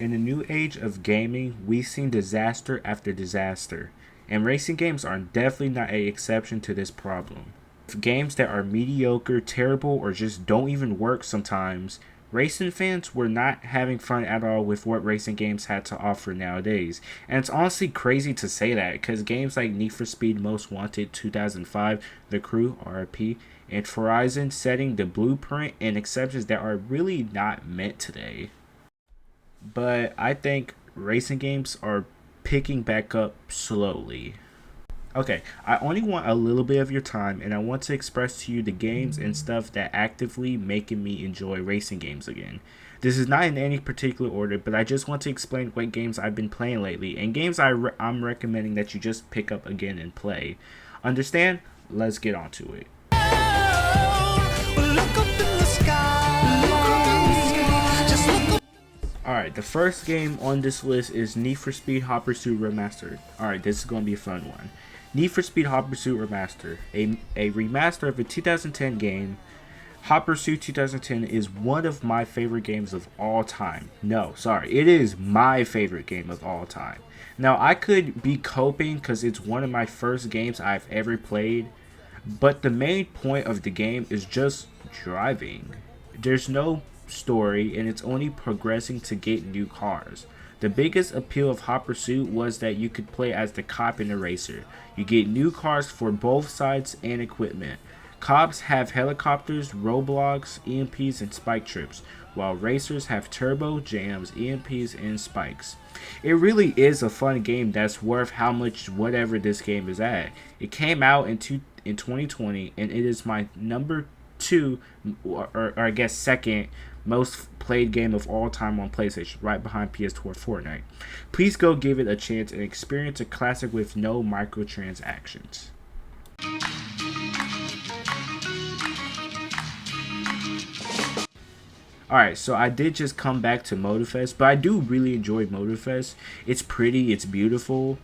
In the new age of gaming, we've seen disaster after disaster, and racing games are definitely not an exception to this problem. Games that are mediocre, terrible, or just don't even work sometimes, racing fans were not having fun at all with what racing games had to offer nowadays. And it's honestly crazy to say that, because games like Need for Speed Most Wanted 2005, The Crew, RIP, and Horizon setting the blueprint and exceptions that are really not meant today. But I think racing games are picking back up slowly. Okay, I only want a little bit of your time, and I want to express to you the games and stuff that actively making me enjoy racing games again. This is not in any particular order, but I just want to explain what games I've been playing lately, and games I'm recommending that you just pick up again and play. Understand? Let's get on to it. Alright, the first game on this list is Need for Speed Hot Pursuit Remastered. Alright, this is going to be a fun one. Need for Speed Hot Pursuit Remastered, a remaster of a 2010 game. Hot Pursuit 2010 is one of my favorite games of all time. No, sorry, it is my favorite game of all time. Now, I could be coping because it's one of my first games I've ever played, but the main point of the game is just driving. There's no story, and it's only progressing to get new cars. The biggest appeal of Hot Pursuit was that you could play as the cop and the racer. You get new cars for both sides and equipment. Cops have helicopters, roadblocks, EMPs, and spike trips, while racers have turbo, jams, EMPs, and spikes. It really is a fun game that's worth how much whatever this game is at. It came out in 2020, and it is my number 2, or I guess second most played game of all time on PlayStation, right behind PS4 Fortnite. Please go give it a chance and experience a classic with no microtransactions. Alright, so I did just come back to motorfest, but I do really enjoy motorfest. It's pretty, it's beautiful.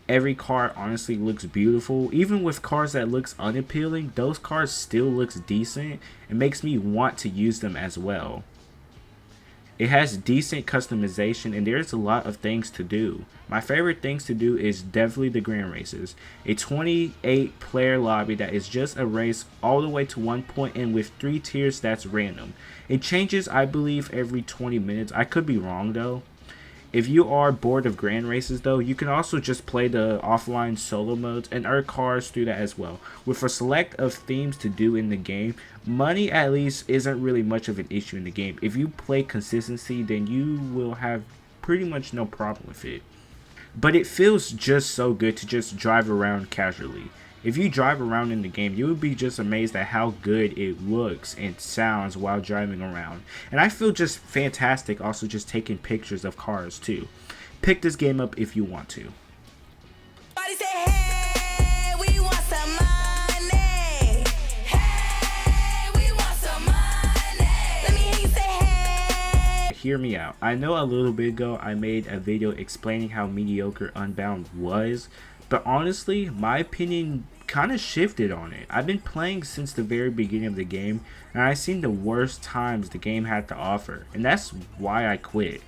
Every car honestly looks beautiful. Even with cars that looks unappealing, those cars still looks decent. It makes me want to use them as well. It has decent customization, and there's a lot of things to do. My favorite things to do is definitely the grand races. A 28 player lobby that is just a race all the way to one point, and with 3 tiers that's random. It changes, I believe, every 20 minutes. I could be wrong though. If you are bored of grand races though, you can also just play the offline solo modes and earn cars through that as well. With a select of themes to do in the game, money at least isn't really much of an issue in the game. If you play consistency, then you will have pretty much no problem with it. But it feels just so good to just drive around casually. If you drive around in the game, you would be just amazed at how good it looks and sounds while driving around. And I feel just fantastic also just taking pictures of cars too. Pick this game up if you want to. Hear me out. I know a little bit ago I made a video explaining how mediocre Unbound was, but honestly, my opinion kind of shifted on it. I've been playing since the very beginning of the game, and I've seen the worst times the game had to offer, and that's why I quit.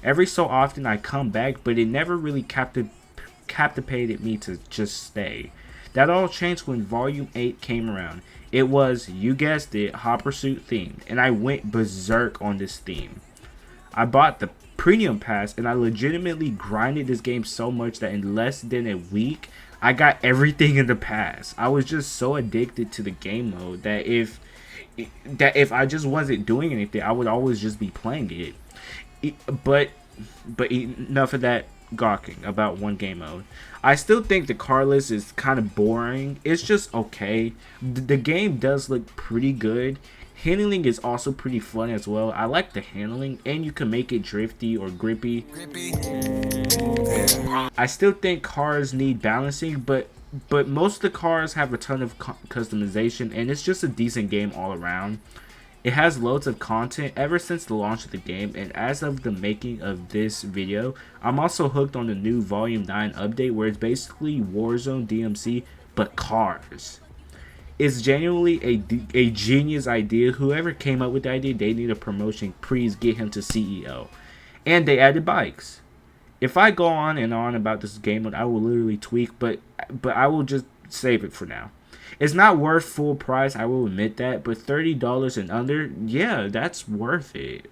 Every so often I come back, but it never really captivated me to just stay. That all changed when Volume 8 came around. It was, you guessed it, Hot Pursuit themed, and I went berserk on this theme. I bought the premium pass, and I legitimately grinded this game so much that in less than a week I got everything in the pass. I was just so addicted to the game mode that if I just wasn't doing anything, I would always just be playing it. But enough of that gawking about one game mode. I still think the car list is kind of boring. It's just okay. The game does look pretty good. Handling is also pretty fun as well. I like the handling, and you can make it drifty or grippy. I still think cars need balancing, but most of the cars have a ton of customization, and it's just a decent game all around. It has loads of content ever since the launch of the game, and as of the making of this video, I'm also hooked on the new Volume 9 update, where it's basically Warzone DMC, but cars. It's genuinely a genius idea. Whoever came up with the idea, they need a promotion. Please get him to CEO. and they added bikes. If I go on and on about this game mode, I will literally tweak, but I will just save it for now. It's not worth full price, I will admit that, but $30 and under, yeah, that's worth it.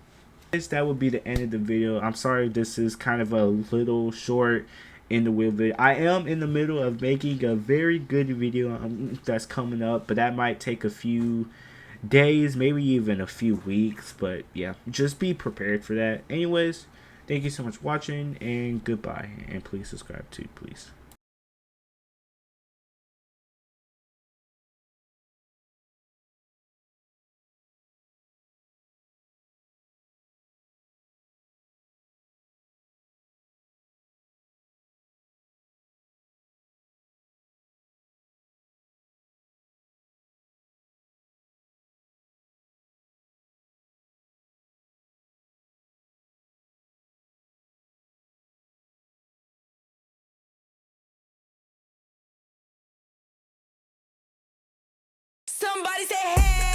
That would be the end of the video. I'm sorry this is kind of a little short in the wheel video. I am in the middle of making a very good video that's coming up, but that might take a few days, maybe even a few weeks. But yeah, just be prepared for that. Anyways, thank you so much for watching, and goodbye. And please subscribe too, please. Somebody say hey.